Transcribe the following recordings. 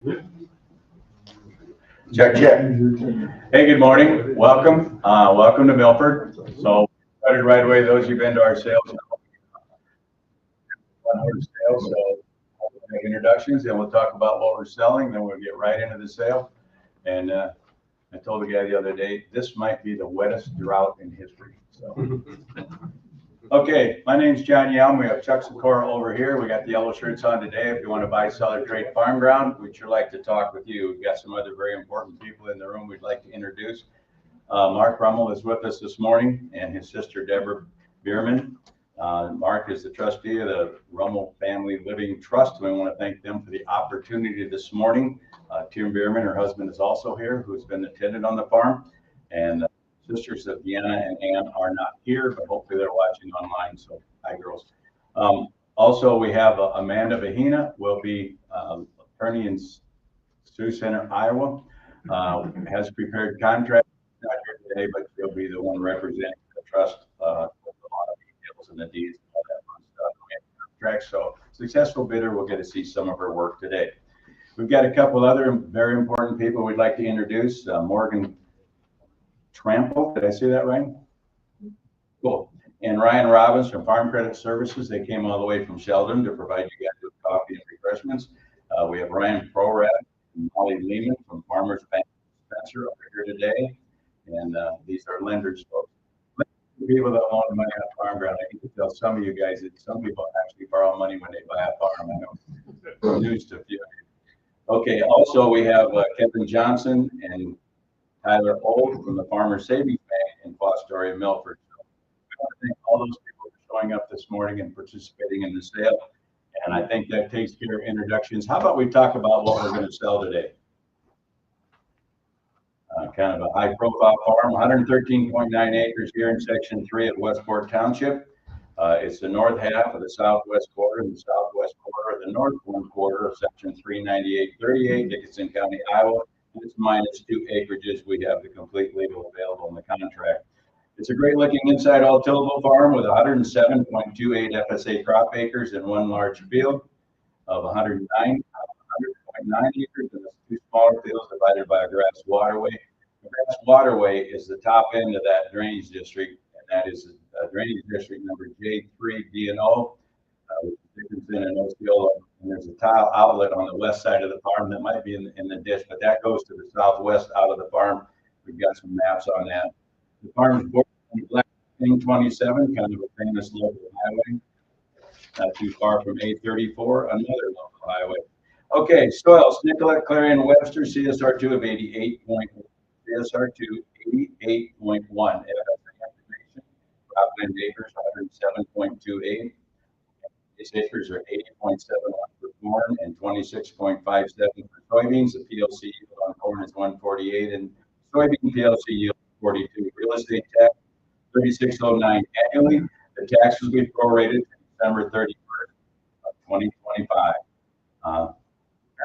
Check, check. Hey, good morning. Welcome. Welcome to Milford. So, started right away. Those of you who've been to our sales, so we'll make introductions, and we'll talk about what we're selling. Then we'll get right into the sale. And I told the guy the other day, this might be the wettest drought in history. So, okay, my name's John Yelm. We have Chuck Sikora over here. We got the yellow shirts on today. If you want to buy, sell, or trade farm ground, we'd sure like to talk with you. We've got some other very important people in the room we'd like to introduce. Mark Rummel is with us this morning, and his sister Deborah Bierman. Mark is the trustee of the Rummel Family Living Trust. We want to thank them for the opportunity this morning. Tim Bierman, her husband, is also here, who's been the tenant on the farm. And sisters of Deanna and Ann are not here, but hopefully they're watching online. So, hi, girls. Also, we have Amanda Vahina, will be attorney in Sioux Center, Iowa. Has prepared contract. Not here today, but she'll be the one representing the trust with a lot of details and the deeds and all that fun stuff. Contracts. So, successful bidder will get to see some of her work today. We've got a couple other very important people we'd like to introduce. Morgan Trample, did I say that right? Cool. And Ryan Robbins from Farm Credit Services. They came all the way from Sheldon to provide you guys with coffee and refreshments. We have Ryan Prorad and Molly Lehman from Farmers Bank Spencer over here today. And these are lenders, folks. People that loan money on farm ground. I need to tell some of you guys that some people actually borrow money when they buy a farm. I know. News to a few. Okay. Also, we have Kevin Johnson and Tyler Old from the Farmers Savings Bank in Fostoria, Milford. So I want to thank all those people for showing up this morning and participating in the sale. And I think that takes care of introductions. How about we talk about what we're going to sell today? Kind of a high-profile farm, 113.9 acres here in Section 3 of Westport Township. It's the north half of the southwest quarter and the southwest quarter of the north one quarter of Section 39838, Dickinson County, Iowa. It's minus 2 acreages. We have the complete legal available in the contract. It's a great looking inside all tillable farm with 107.28 FSA crop acres and one large field of 100.9 acres and 2 smaller fields divided by a grass waterway. The grass waterway is the top end of that drainage district, and that is drainage district number J3 D&O, Dickinson and Osceola. And there's a tile outlet on the west side of the farm that might be in the ditch, but that goes to the southwest out of the farm. We've got some maps on that. The farm is bordered on Black Thing 27, kind of a famous local highway, not too far from 834, another local highway. Okay, soils, Nicollet, Clarion, Webster, CSR2 of 88.1, CSR2 88.1, information, cropland acres 107.28. These acres are 80.71 for corn and 26.57 for soybeans. The PLC yield on corn is 148 and soybean PLC yield 42. Real estate tax 3609 annually. The tax will be prorated to December 31st of 2025.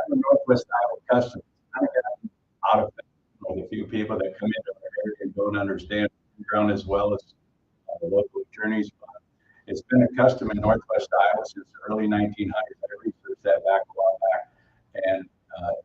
The Northwest Iowa customers kind of got out of it with a few people that come into our area and don't understand the ground as well as the local attorneys. It's been a custom in Northwest Iowa since the early 1900s. I researched that back a while back. And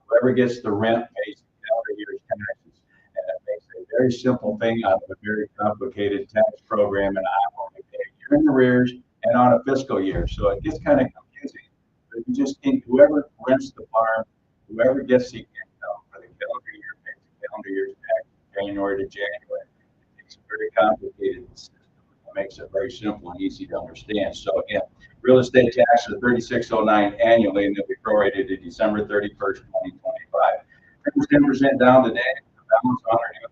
whoever gets the rent pays calendar year's taxes. And it makes a very simple thing out of a very complicated tax program in Iowa. We pay a year in arrears and on a fiscal year. So it gets kind of confusing. But you just think whoever rents the farm, whoever gets the income for the calendar year pays the calendar year's tax January to January. It's a very complicated system. Makes it very simple and easy to understand. So again, real estate taxes are 3609 annually, and they'll be prorated to December 31st, 2025. 10% down today. The balance on our new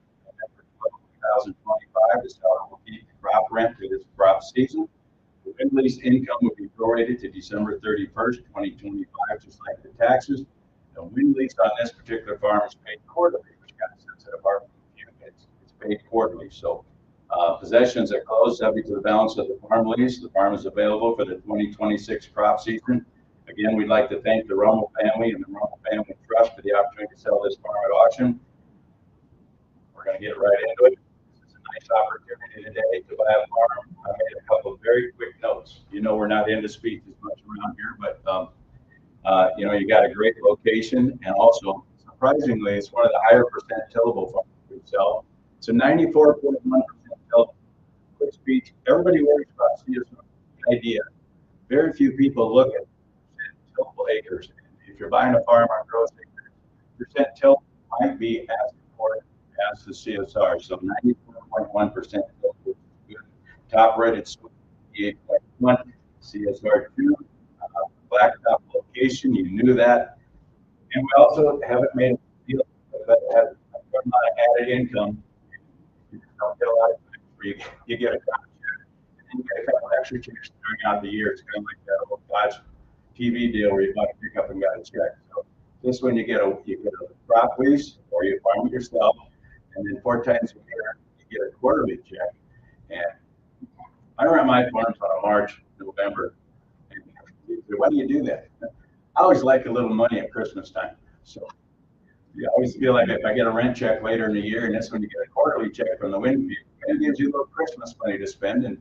2025 is how will keep the crop rent through this crop season. The wind lease income will be prorated to December 31st, 2025, just like the taxes. The wind lease on this particular farm is paid quarterly, which kind of sets it apart from the few. It's paid quarterly. So possessions are closed subject to the balance of the farm lease. The farm is available for the 2026 crop season. Again, we'd like to thank the Rummel family and the Rummel Family Trust for the opportunity to sell this farm at auction. We're going to get right into it. This is a nice opportunity today to buy a farm. I made a couple of very quick notes. You know, we're not into speech as much around here, but You know, you got a great location, and also surprisingly, it's one of the higher percent tillable farms we sell. It's a 94.1% tillable, which beats everybody worries about CSR idea. Very few people look at tillable acres. If you're buying a farm on gross acres, percent tillable might be as important as the CSR. So 94.1% tillable is good. Top rated 88.1, CSR2, blacktop location. You knew that. And we also haven't made a deal that has a good amount of added income. You don't get a lot of things where you get a contract and you get a couple extra checks during out the year. It's kind of like that old Dodge TV deal where you bought a pickup and got a check. So this one you get a crop lease or you farm it yourself, and then 4 times a year you get a quarterly check. And I rent my farms on March, November. And why do you do that? I always like a little money at Christmas time. So you always feel like if I get a rent check later in the year, and that's when you get a quarterly check from the wind view, it gives you a little Christmas money to spend, and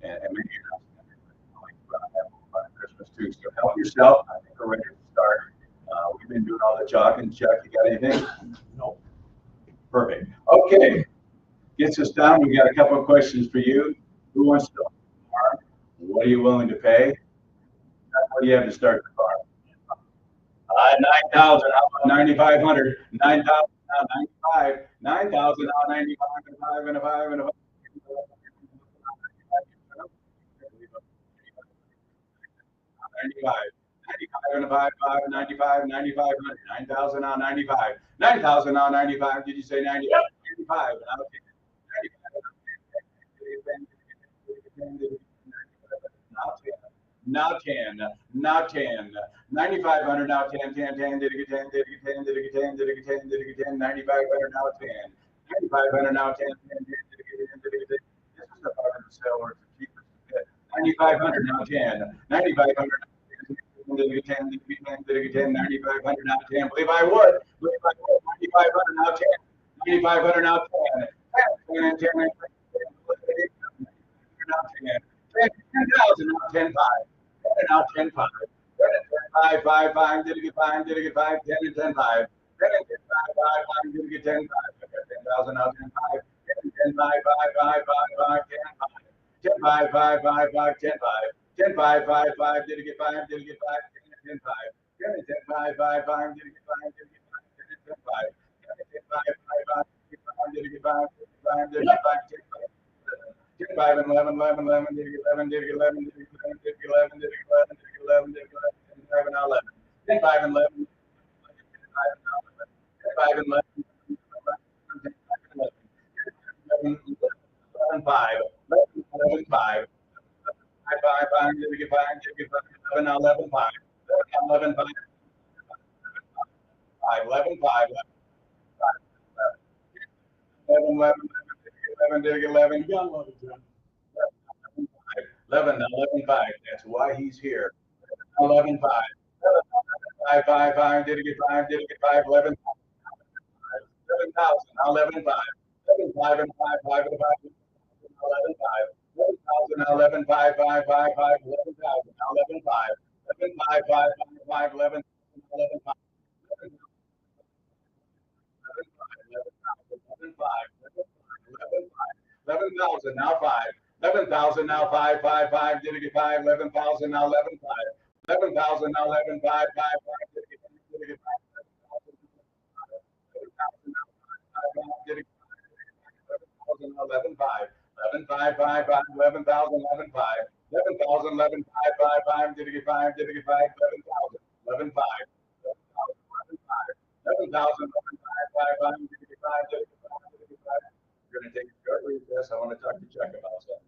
maybe you're not spending like have fun at Christmas too. So help yourself. I think we're ready to start. We've been doing all the chalk. Chuck, you got anything? No. Perfect. Okay. Gets us down. We got a couple of questions for you. Who wants to farm? What are you willing to pay? What do you have to start the farm? 9,000, how about 9,500? 9,000 now 95, 9,000 now 95, and a 5 and a 5 and a 5. 95, 95 and a 5, 5, 95, 9,500, 9,000 now 95, 9,000 now 95. Did you say 90? 95. Now 10, now 10, 9,500 now 10, 10, 10, did it get 10, did it get 10, did it get 10, did it get 10, did it get 10, 9,500 now 10, 9,500 now 10, 10, 10, did it get 10, did it get 10. This is the harder to sell or it's cheaper to get. 9,500 now 10, 9,500 did it get 10, did it get 10, did it get 10, 9,500 now 10. Believe I would, 9,500 now 10, 9,500 now 10, 10, 10, 10, 10, 10,000 now 10, 5. Now 10 5. 10 5 5 5 did it get 5 did it get 5 10 and 10 5 10 and 10 5 5 5 did it get 10 5 10,000 now 10 5 10 10 5 5 5 5 5 10 5 10 5 5 5 5 10 5 10 5 5 5 did it get 5 did it get 5 10 and 10 5 10 and 10 5 5 5 did it get 5 did it get 5 10 and 10 5 10 and 10 5 5 5 did it get 5 did it get 5 10 5 10 5 and 11, 11, 11, did it get 11, did it get 11, did it get 11, did it get 11, did it get 11, did it get 11, did it get 11, 10 5 and 11, 10 5 and 11, 10 5 and 11, 10 5 and 11, 11 5, 11 5, 5 5 5, did it get 5, did it get 5, 11 now 11 5, 11 5, 5, 11 5, 11 11, 11, did it get 11, you got 11, John. 11, 11, 5. That's why he's here. 11, 5. 5, 5, 5. Did it get 5? Did it get 5? 11, 11,000. Now 11, 5. 11, 5 and 5, 5 and 5. 11, 5. 11,000. Now 11, 5, 5, 5, 5. 11,000. Now 11, 5. 11, 5, 5, 5, 5. 11, 11, 5. 11,000 now 5. 11,000 now 5, 5, 5. Did it get 5? 11,000 now 11, 5. 11,000 now 11, 5, 5, 5. Did it get 5? Did it get 5? 11,000 now 5, 5, 5. Did it get 5? 11,000 now 11, 5. 11, 5, 5, 5. 11,000, 11, 5. 11,000, 11, 5, 5, 5. Did it get 5? Did it get 5? 11,000, 11, 5. 11,000, 5. 11,000, 11, 5, 5, 5. Did it get 5? Did it get 5? Did it get 5? We're going to take a short recess. I want to talk to Chuck about something.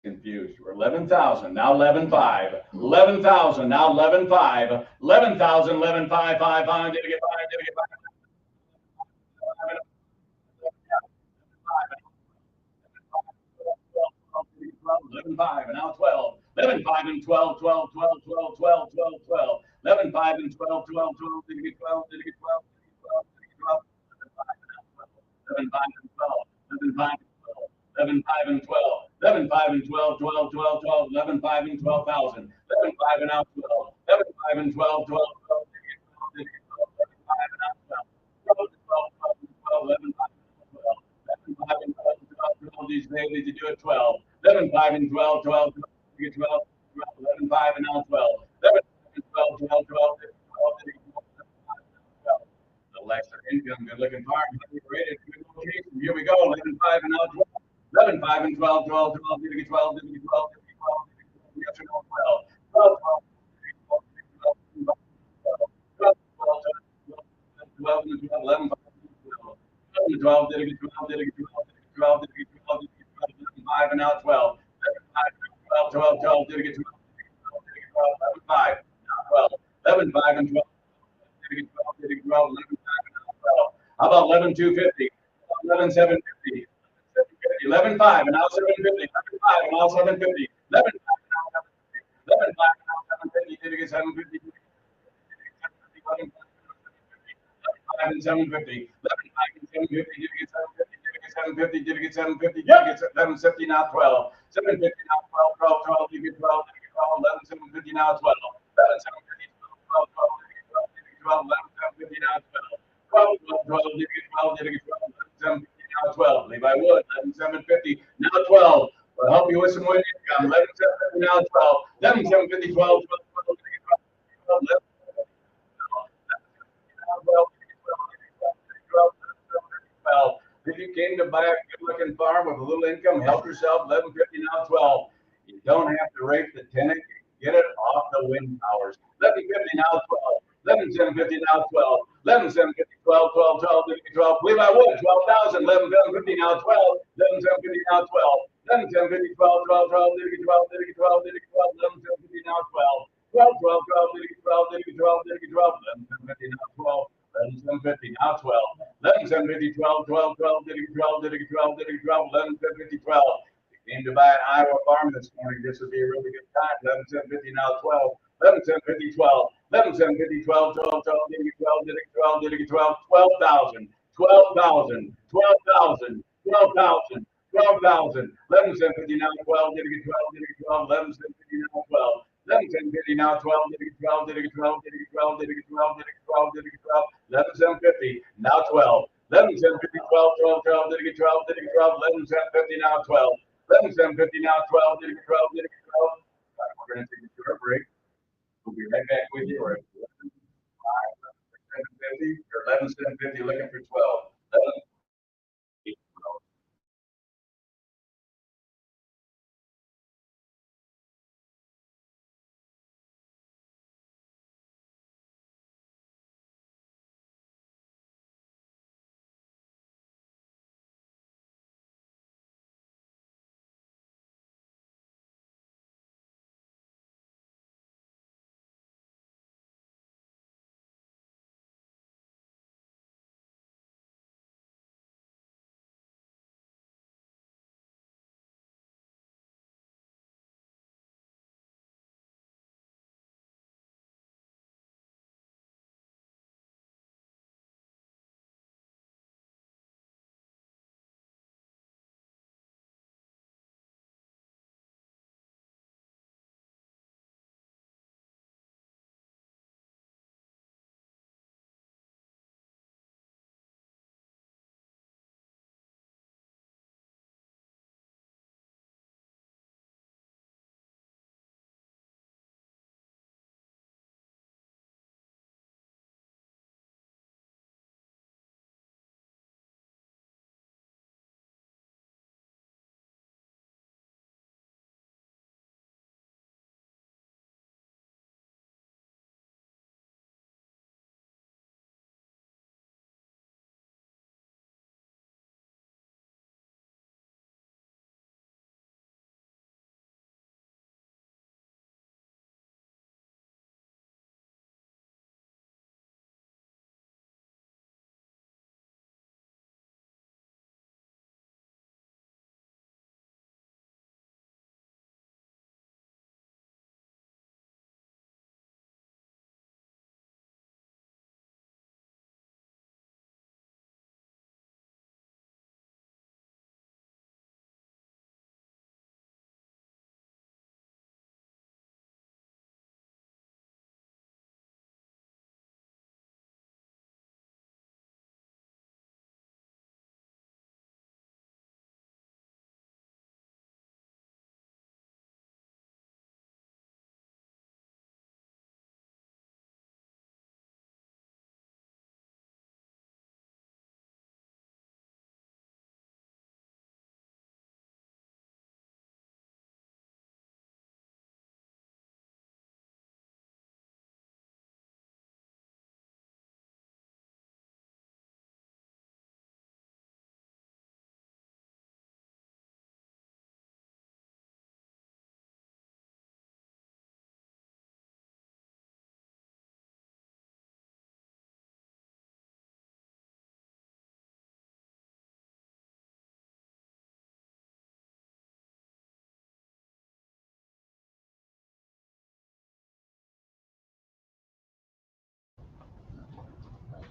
Confused. We're 11,000, now 11,500. 11,000, now 11,500. 11,000, 11,500. Did it get 5? Did it get 5? 11,500 and now 12. 11,500 and 12, 12, 12, 12, 12, 12, 12. 11,500 and 12, 12, 12. Did it get 12? Did it get 12? Did it get 12? Did it get 12? 11,500 and 12. 11,500 and 12. 11,500 and 12. 11,500 and 12, 12, 12, 12. 11,500 and 12,000. 11,500 and now 12. 11,500 and 12, 12, 12. Did it get 12? Did it get 12? 11,500 and now 12. 12, 12, 12, 11,500 and 12. 11,500 and 12, 12, 12. These days you do it 12. 11,500 and 12, 12, 12. You get 12, 12, 11,500 and now 12. 11,500 and 12, 12, 12. 12, 12. The lesser income, good looking farm, rated, good location. Here we go. 11,500 and now 12. 11,500 and 12, 12, 12. Did it get 12? Did it get 12? Did it get 12? Did it get 12? Yes or no? 12. 12, 12. 12, 12, 12, 11, 12, did it get 12, did it get 12, did it get 12, did it get 12, did it get 12, 5 and now 12, 12, 12, 12, did it get 12, did it get 12, did it get 12, 11, 5, now 12, 11, 5 and 12, did it get 12, did it get 12, 11, 5 and now 12. How about 11, 250, 11, 750, 11, 5 and now 750, 11, 5 and now 750, 11, 5 and now 750, 11, 5 and now 750, did it get 750, 11, 5 and 750. 11, 5 and 750. Did it get 750? Did it get 750? Did it get 750? Did it get 750? Now 12. 750 now 12, 12, 12. Did it get 12? Did it get 12? 11, 750 now 12. 11, 750, 12, 12, 12. Did it get 12? Did it get 12? 11, 750 now 12. 12, 12, 12. Did it get 12? Did it get 12? 11, 750 now 12. Levi Wood, 11, 750 now 12. We'll help you with some more income. 11, 750 now 12. 11, 750, 12, 12, 12. Did it get 12? 12, 12. If you came to buy a good-looking farm with a little income, help yourself. 1150 now 12. You don't have to rake the tenant. You get it off the wind towers. 1150 now 12. 11,750 now 12. 11,750 12, 12, 12, 12. Levi Wood 12,000. 11,750 now 12. 11,750 now 12. 11,750 12, 12, 12. 12, 12, 12. 11,750 now 12. 12, 12, 12. 12, 12, 12. 11,750 now 12. 11,750 now 12. 11,750 12, 12, 12. 12, 12, 12. 11,750 12. You came to buy an Iowa farm this morning. This would be a really good time. 11,750 now 12. 11,750 12. 11,750 12, 12, 12. 12, 12, 12. 12,000. 12,000. 12,000. 12,000. 11,750 now 12. 12, 11,750 now 12. 11,750 now 12. 12, 12. 12, 12. 12, 11,750 now 12. 11,750 12, 12, 12. 12, 12. 11,750 now 12. 11,750 now 12. 12, 12. We're going to take a short break. We'll be right back with you. We're at 11,750 or 11,750 looking for 12. 11,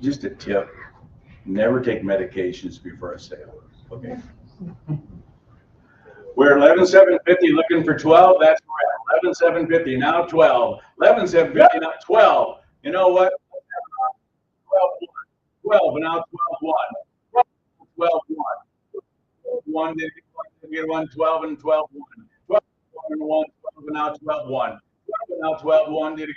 Just a tip, never take medications before a sale, okay? We're 11,750 looking for 12, that's correct. 11,750, now 12. 11,750, now 12. You know what? 12, 12, and now 12, 1. 12, 1. 1, did get 1, 12, and 12, 1. 12, 1, and 1, 12, and now 12, 1. 12, and now 12, 1, did get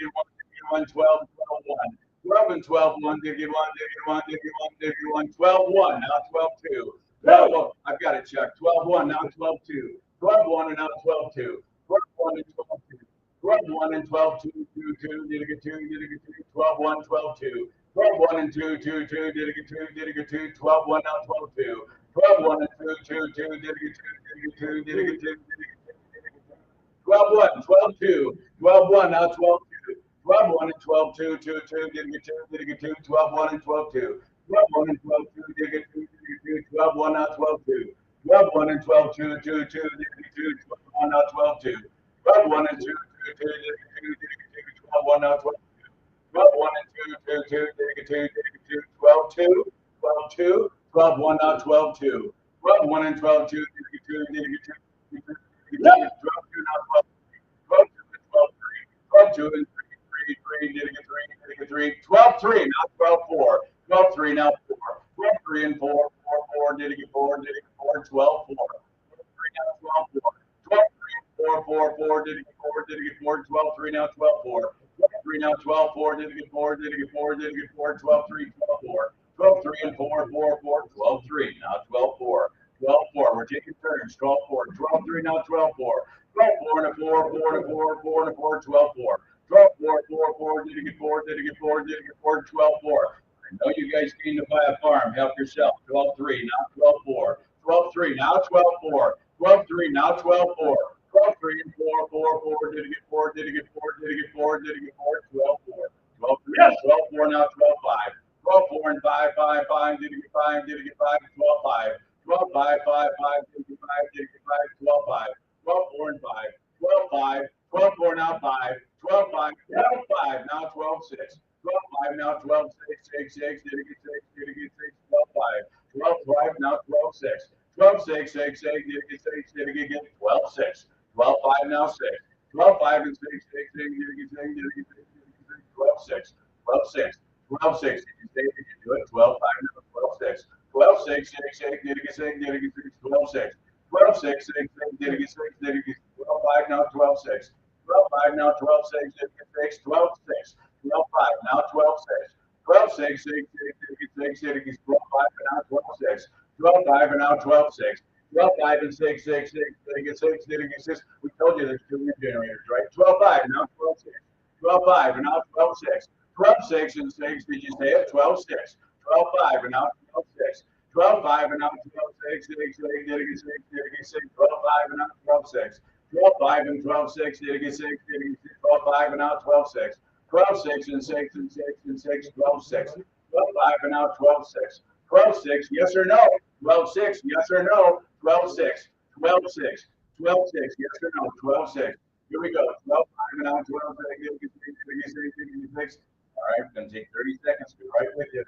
1, 12, 12, 1. 12 and 12, 1, did get 1, did get 1, did get 1, did get 1, 12, 1, now 12, 2. 12, well, I've got it checked. 12, 1, now 12, 2. 12, 1, and now 12, 2. 12, 1, and 12, 2. 12, 1, and 12, 2, 2, 2, did it get 2, did it get 2, 12, 1, 12, 2. 12, 1, and 2, 2, 2, did it get 2, did it get 2, 12, 1, now 12, 2. 12, 1, and 2, 2, 2, did it get 2, did it get 2, did it get 2, did it get 2, did it get 2. 12, 1, 12, 2. 12, 1, now 12, 2. 12, 1, and 12, 2, 2, 2, did it get 2, did it get 2, 12, 1, and 12, 2. 12, 1, and 12, 2, did it get 2, did it get 2, 12, 1, now 12, 2. 12, 1, and 12, 2, 2, 2, did it get 2, 12, 1, now 12, 2. 12, 1, and 2, 2, 2, did it get 2, did it get 2, 12, 1, now 12, 2. 12, 1, and 2, 2, 2, did it get 2, did it get 2, 12, 2, 12, 2, 12, 1, now 12, 2. 12, 1, and 12, 2, did it get 2, did it get 2, did it get 2, 12, 2, now 12, 12, 2, and 12, 3. 12, 2, and 3, 3, did it get 3, did it get 3. 12, 3, now 12, 4. 12, 3, now 4. 12, 3, and 4, 4, 4, did it get 4, did it get 4, 12, 4. 12, 3, now 12, 4. 12, 3, and 4, 4, 4, did it get 4, did it get 4, 12, 3, now 12, 4. 12, 3, now 12, 4, did it get 4, did it get 4, did it get 4, 12, 3, 12, 4. 12, 3, and 4, 4, 4, 12, 3, now 12, 4. 12, 4, we're taking turns. 12, 4. 12, 3, now 12, 4. 12, 4, and a 4, 4, and a 4, 4, and a 4, 12, 4. 12, 4, 4, 4, did it get 4, did it get 4, did it get 4, 12, 4. I know you guys came to buy a farm. Help yourself. 12, 3, now 12, 4. 12, 3, now 12, 4. 12, 3, now 12, 4. 12, 3, and 4, 4, 4, did it get 4, did it get 4, did it get 4, did it get 4, 12, 4. 12, 3, yes. 12, 4, now 12, 5. 12, 4, and 5, 5, 5, did it get 5, did it get 5, 12, 5. 12, 5, 5, 5, did it get 5, did it get 5, 12, 5. 12, 4, and 5. 12, 5. 12, 4, now 5. 12, 5, 12, 5, now 12, 6. 12, 5, now 12, 6, 6, 6, did it get 6, did it get 6, 12, 5. 12, 5, now 12, 6. 12, 6, 6, 6, did it get 6, did it get 12, 6. 12, 5, now 6. 12, 5, and 6, 6, 6, did it get 6, did it get 6, did it get 6, 12, 6. 12, 6. 12, 6, did you say, did you do it? 12, 5, now 12, 6. 12, 6, 6, 6, did it get 6, did it get 6, 12, 6. 12, 6, 6, 6, did it get 6, did it get 12, 5, now 12, 6. 12, 5, now 12, 6, did it get 6, 12, 6. 12, 5, now 12, 6. 12, 6, 6, 6, did it get 6, did it get 12, 5, and now 12, 6. 12, 5, and now 12, 6. 12, 5, and 6, 6, 6, did it get 6, did it get 6. We told you there's 2 wind generators, right? 12, 5, now 12, 6. 12, 5, and now 12, 6. 12, 6, and 6, did you say it? 12, 6. 12, 5, and now 12, 6. 12, 5, and now 12, 6, 6, 6, did it get 6, did it get 6. 12, 5, and now 12, 6. 12, 5, and 12, 6, did it get 6, did it get 6. 12, 5, and now 12, 6. 12, 6, and 6, and 6, and 6, 12, 6. 12, 5, and now 12, 6. 12, 6, yes or no? 12, 6, yes or no? 12, 6. 12, 6. 12, 6, yes or no? 12, 6. Here we go. 12, 5, and now 12, 6, did it get 6, did it get 6, did it get 6. All right, it's going to take 30 seconds to be right with you.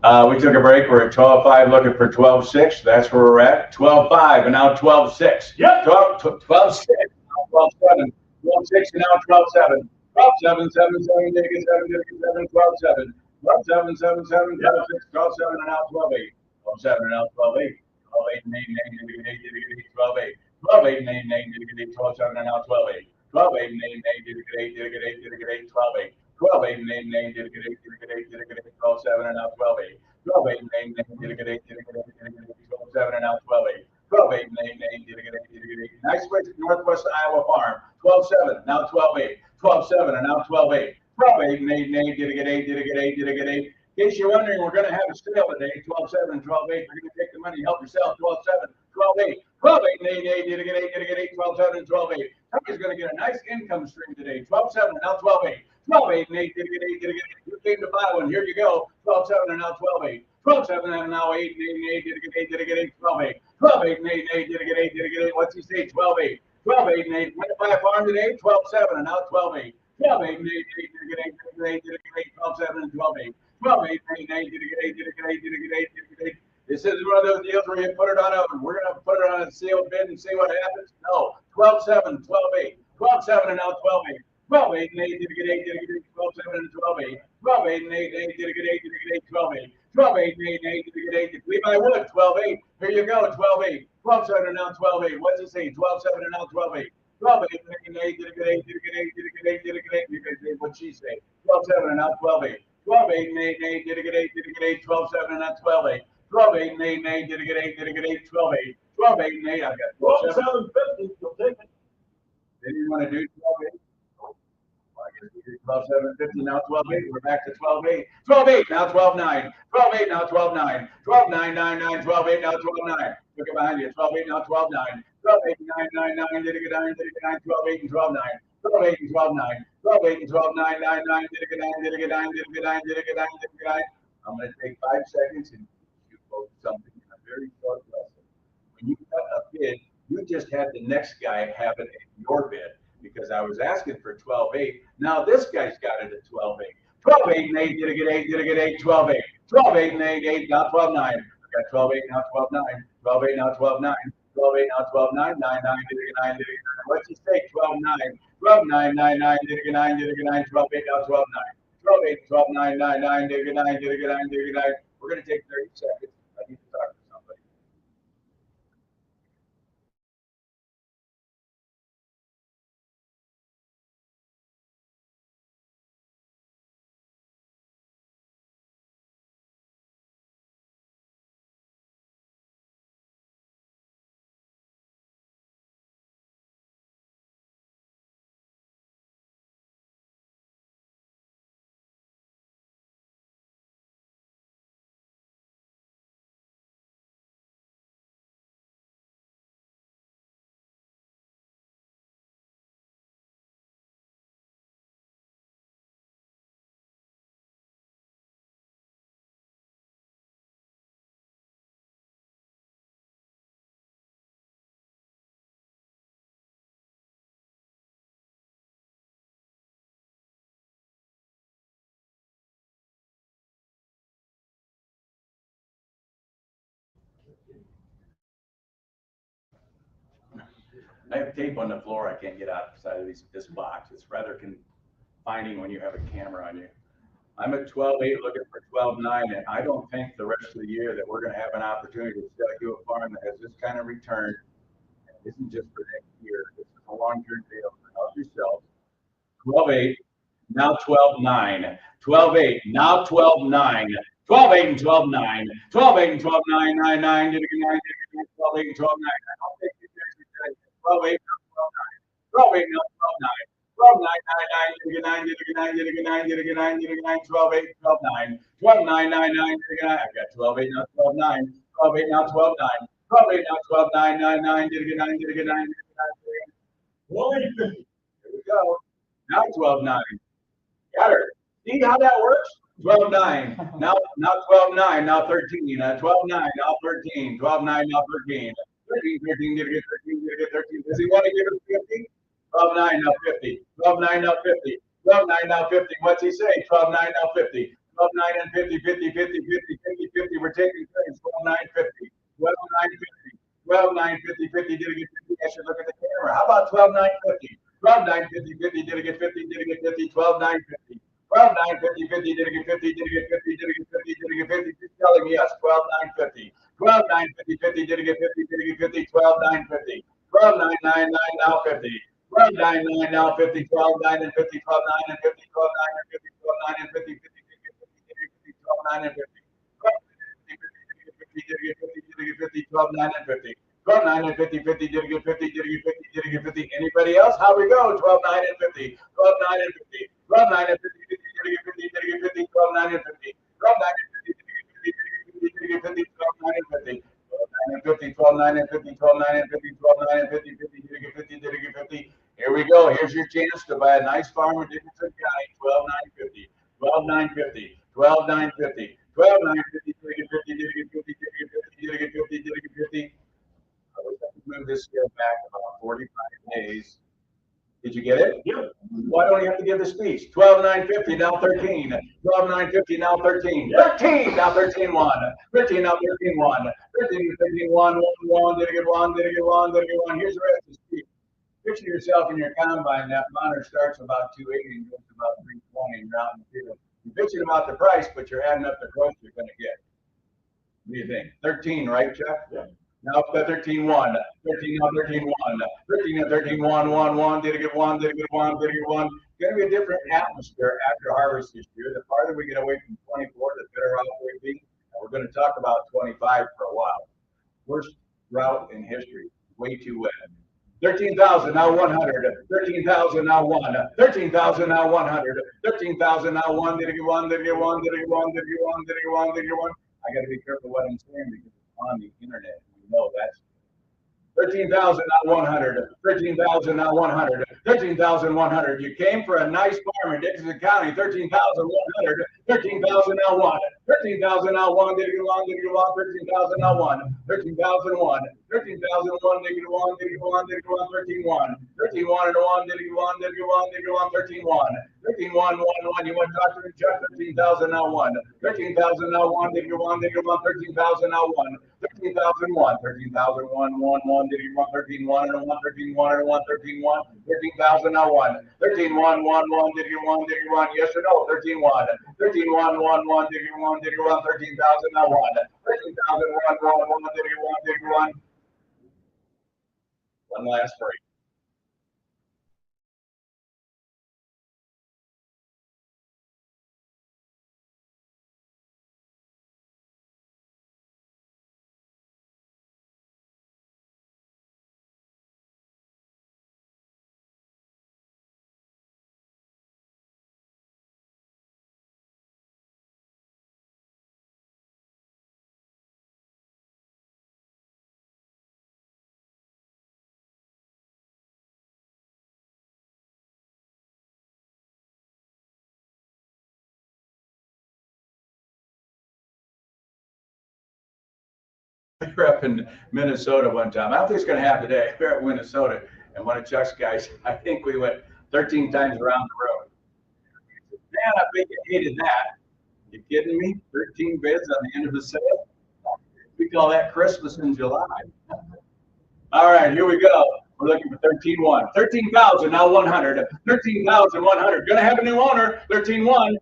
We took a break. We're at 12.5 looking for 12.6. That's where we're at. 12.5 and now 12.6. Yep. 12.6. 12.7. 12.6 and now 12.7. 12.7. 7.7. Dig it 7. Dig it 7. 12.7. 12.7. 7.7. 12.6. 12.7 and now 12.8. 12.7 and now 12.8. 12.8 and 8 and 8. Dig it 8. Dig it 8. 12.8. 12.8 and 8 and 8. Dig it 8. 12.7 and now 12.8. 12.8 and 8 and 8. Dig it 8. Dig it 8. Dig it 8. 12.8. 12.8 and 8 and 8. Dig it 8. Dig it 8. Dig it 8. 12.7 and now 12.8. 12.8 and 8 and 8. Dig it 8. Dig it 8. Dig it 8. 12.7 and now 12.8. 12.8 and 8 and 8. Dig it 8. Dig it 8. Nice switch at Northwest Iowa Farm. 12.7 now 12.8. 12.7 and now 12.8. 12.8 and 8 and 8. Dig it 8. Dig it 8. Dig it 8. In case you're wondering, we're going to have a sale today. 12.7 and 12.8. You're going to take the money, help yourself. 12.7, 12.8. 12.8 and 8 and 8. Dig it 8. Dig it 8. 12.7 and 12.8. Somebody's going to get a nice income stream today. 12.7 and now 12.8. 12.8 and 8. Dig it 8. Dig it 8. You came to buy one. Here you go. 12.7 and now 12.8. 12.7 and now 8 and 8 and 8. Dig it 8. Dig it 8. 12.8. 12.8 and 8 and 8. Dig it 8. Dig it 8. What's he say? 12.8. 12.8 and 8. Went to buy a farm today. 12.7 and now 12.8. 12.8 and 8 and 8. Dig it 8. Dig it 8. Dig it 8. 12.7 and 12.8. 12.8 and 8 and 8. Dig it 8. Dig it 8. Dig it 8. Dig it 8. This isn't one of those deals where you put it on we're going to put it on a sealed bid and see what happens. No. 12.7, 12.8. 12.7 and now 12.8. 12.8 and 8. Dig it 8. Dig it 8. 12.7 and 12.8. 12.8 and 8 and 8. Dig it 8. Dig it 8. 12.8. 12.8 and 8 and 8. Dig it 8. If we buy wood. 12.8. Here you go. 12.8. 12.7 and now 12.8. What's it say? 12.7 and now 12.8. 12.8 and 8 and 8. Dig it 8. Dig it 8. Dig it 8. Dig it 8. Dig it 8. What's she say? 12.7 and now 12.8. 12.8 and 8 and 8. Dig it 8. Dig it 8. 12.7 and now 12.8. 12.8 and 8 and 8. Dig it 8. Dig it 8. 12.8. 12.8 and 8. I've got 12.750. You'll take it. Didn't you want to do 12.8? I guess we did 12.750. Now 12.8. We're back to 12.8. 12.8. Now 12.9. 12.8. Now 12.9. 12.999. 12.8. Now 12.9. Look it behind you. 12.8. Now 12.9. 12.8 and 999. Did it get 9? Did it get 9? 12.8 and 12.9. 12.8 and 12.9. 12.8 and 12.999. Did it get 9? Did it get 9? Did it get 9? Did it get 9? Did it get 9? I'm going to take 5 seconds and you quote something in a very short lesson. When you cut a bid, you just had the next guy have it in your bid because I was asking for 12.8. Now this guy's got it at 12.8. 12.8 and 8. Did it get 8? Did it get 8? 12.8. 12.8 and 8. 8. Now 12.9. I got 12.8. Now 12.9. 12.8 now 12.9. 12.8 now 12.9. 9.9. Did it get 9? Did it get 9? What's his take? 12.9. 12.9. 9.9. Did it get 9? Did it get 9? 12.8 now 12.9. 12.8. 12.9. 9.9. Did it get 9? Did it get 9? Did it get 9? We're going to take 30 seconds. I need to talk to somebody. I have tape on the floor. I can't get outside of this box. It's rather confining when you have a camera on you. I'm at 12.8 looking for 12.9, and I don't think the rest of the year that we're going to have an opportunity to sell you a farm that has this kind of return. It isn't just for next year. This is a long-term deal. Help yourself. 12.8, now 12.9. 12.8, now 12.9. 12.8 and 12.9. 12.8 and 12.9. 9.9. Did it get 9? Did it get 12.8 and 12.9. I'll take you guys. 12.8, now 12.9. 12.8, now 12.9. 12.999. Did it get 9? Did it get 9? Did it get 9? Did it get 9? Did it get 9? 12.8, 12.9. 12.999. Did it get 9? I've got 12.8, now 12.9. 12.8, now 12.9. 12.8, now 12.999. Did it get 9? Did it get 9? Did it get 9? 150. Here we go. Now 12.9. Got her. See how that works? 12.9. Now 12.9. Now 13. 12.9. Now 13. 12.9. Now 13. 13. Did it get 13? Did it get 13? Does he want to give us 50? 12.9. Now 50. 12.9. Now 50. 12.9. Now 50. What's he say? 12.9. Now 50. 12 9 and 50, 50, 50, 50, 50, 50. We're taking turns. 12 9 50, 12 9 50, 12 9 50, 50. Did it get 50? I should look at the camera. How about 12 9 50? 12 9 50, 50. Did it get 50? Did it get 50? 12 9 50. 12 9 50, 50. Did it get 50? Did it get 50? Did it get 50? Did it get 50? Just telling me yes. 12 9 50. 12 9 50, 50. Did it get 50? Did it get 50? 12 9 50. 12 9 9 9 now 50. 12 9 9 now 50. 12 9 and 50. 12 9 and 50. 12 9 and 50. 12 9 and 50. 50, 12 9 and 50. 12 9 and 50. 12 9 and 50, 50, did it get 50, did it get 50, did it get 50? Anybody else? How we go? 12 9 and 50, 12 9 and 50, 12 9 and 50, 50, did it get 50, did it get 50, 12 9 and 50, 12 9 and 50, did it get 50, 12 9 and 50, 12 9 and 50, 12 9 and 50, 12 9 and 50, 50, did it get 50, did it get 50? Here we go. Here's your chance to buy a nice farm in Dickinson County. 12 9 50, 12 9 50, 12 9 50, 12 9 50, did it get 50, did it get 50, did it get 50, did it get 50, did it get 50? I wish I could move this scale back about 45 days. Did you get it? Yep. Why don't you have to give the speech? 12 9 50, now 13. 12 9 50, now 13. 13, now 13 1. 13, now 13 1. 13, 13 1, 1, 1, did it get 1, did it get 1, did it get 1. Here's the rest of the speech. Picture yourself in your combine. That monitor starts about 280 and goes to about 320 and you're out in the field. You're bitching about the price, but you're adding up the growth you're going to get. What do you think? 13, right, Chuck? Yeah. Now 13 1. 13 now 13 1. 13 and 13 1 1 1. Did it get 1? Did it get 1? Did it get 1? Going to be a different atmosphere after harvest this year. The farther we get away from 24, the better off we'll be. And we're going to talk about 25 for a while. Worst drought in history. Way too wet. 13,000 now 100. 13,000 now 1. 13,000 now 100. 13,000 now 1. Did it get 1? Did it get 1? Did it get 1? Did it get 1? Did it get 1? Did it get 1? I got to be careful what I'm saying because it's on the internet. We know that's 13,000 now 100. 13,000 now 100. 13,100. You came for a nice farm in Dickinson County. 13,100. 13,000 now 1. 13,000 now 1. Did it get 1? Did it get 1? 13,000 now 1. 13,001. 13,001. Did it get 1? Did it get 1? Did it get 1? 13,1. 13,1 and 1. Did it get 1? Did it get 1? Did it get 1? 13,1. 13,1 1 1. You went Dr. and Chuck. 13,000 now 1. 13,000 now 1. Did it get 1? Did it get 1? 13,000 now 1. 13,001. 13,001 1 1. Did it get 1? 13,1 and 1. 13,1 and 1. 13,1. 13,000 now 1. 13,1 1 1. Did it get 1? Did it get 1? Yes or no? 13,1. 13,1 1 1. Did it get 1? Did it get 1? 13,000 now 1. 13,001 1 1. Did it get 1? Did it get 1? One last break. I grew up in Minnesota one time. I don't think it's going to happen today. We're at Minnesota, and one of Chuck's guys, I think we went 13 times around the road. Man, I bet you hated that. You kidding me? 13 bids on the end of the sale? We call that Christmas in July. All right, here we go. We're looking for 13-1. 13,000, now 100. 13,100. Going to have a new owner. 13-1. 13-1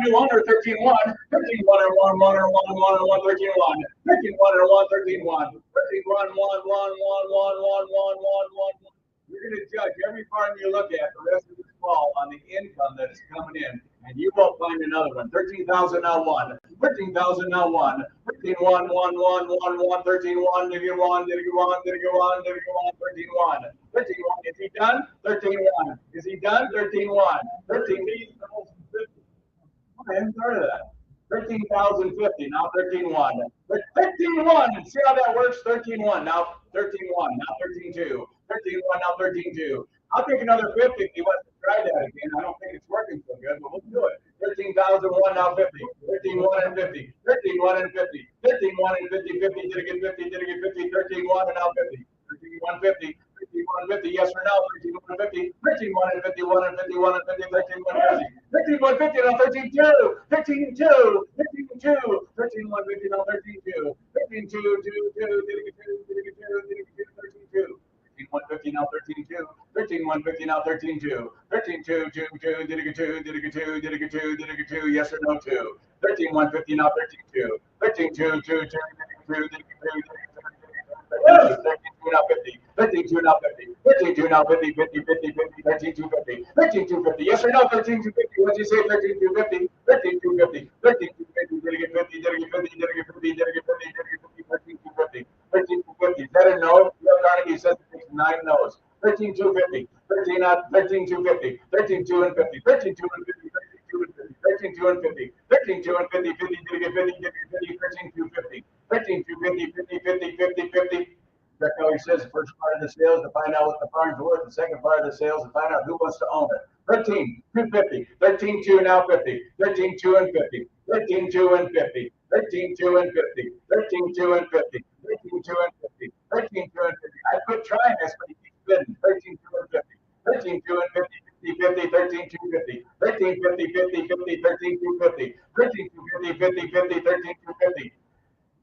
new owner. 13-1. 13-1 and 1, 1 and 1 and 1 and 1. 13-1. 13-1 and 1, 13-1. 13-1, 1, 1, 1, 1, 1, 1, 1. You're going to judge every farm you look at the rest of this fall on the income that is coming in, and you won't find another one. 13,000 now 1. 13,000 now 1. 13-1, 1, 1, 1, 1, 13-1, did you 1, did you 1, did you 1, did you 1, 13-1. 13-1, is he done? 13-1. Is he done? 13-1. 13,050. I haven't heard of that. 13,050, now 13-1. 13-1, see how that works? 13-1, now 13-1, now 13-2. 13-1, now 13-2. I'll take another 50 if he wants to try that again. I don't think it's working so good, but we'll do it. 13,001, now 50. 13-1 and 50. 13-1 and 50. 13-1 and 50. 50, did it get 50? Did it get 50? 13-1 and now 50. 13-1 50. 13-1 50, yes or no? 13-1 and 50. 13-1 and 51 and 51 and 50. 13-1 50. 13,150 now 13,2, 13,2, 13,2, 13,150 now 13,2, 13,2, 13,2, 13,150 now 13,2, 13,150 now 13,2, 13,2, 2, yes or no 2, 13,150 now 13,2, 13,2, 13,2 now 50, 13,2 now 50, 13,2 now 50, 50, 50, 50, 13,250, 13,250, yes or no 13,250, what'd you say 13,250, 13,250, 13,250, did it get 50, did it get 50, did it get 50, did it get 50, did it get 50, 13,250, 13,250, is that a no? Bill Carnegie says it takes 9 no's, 13,250, 13,250, 13,2 and 50, 13,2 and 50, 13,2 and 50, 13,2 and 50, 50, did it get 50, did it get 50, 13,250, 13,250, 50, 50, 50, 50. That's how he says the first part of the sales to find out what the farm's worth, the second part of the sales to find out who wants to own it. 13,250, 13,2 now 50, 13,2 and 50, 13,2 and 50, 13,2 and 50, 13,2 and 50, 13,2 and 50, 13,2 and 50. I quit trying this, but he keeps bidding. 13,2 and 50, 13,2 and 50, 50, 13,250, 13,50, 50, 50, 13,250, 13,250, 50, 50, 13,250.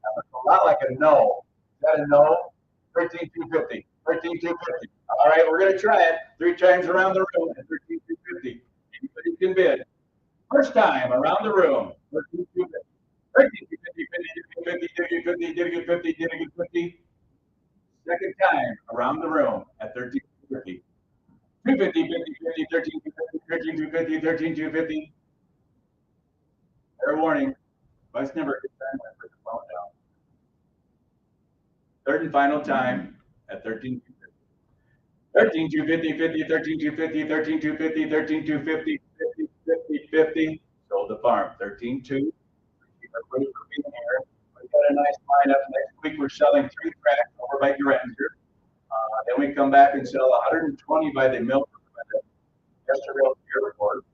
That looks a lot like a no. Is that a no? 13,250, 13,250. All right, we're going to try it 3 times around the room at 13,250. Anybody can bid. First time around the room, 13,250. 13,250, 50, 50, 50, 50, 50. Second time around the room at 13,250. 250, 50, 50, 13,250, 13,250. Fair warning. Vice number is time I put the phone down. Third and final time at 13,250. 13,250, 50, 13,250, 13,250, 13,250, 50, 50, 50. Sold the farm. 13,2. Everybody for being here. We've got a nice lineup. Next week we're selling 3 tracks over by Grettinger. Then we come back and sell 120 by the Milford, by the Chesterfield Airport.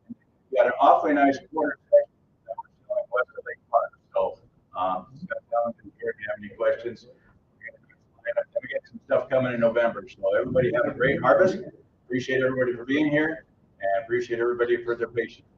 We got an awfully nice quarter section that we're selling west of Lake Park. So, Scott Townsend here if you have any questions. We get some stuff coming in November. So everybody have a great harvest. Appreciate everybody for being here and appreciate everybody for their patience.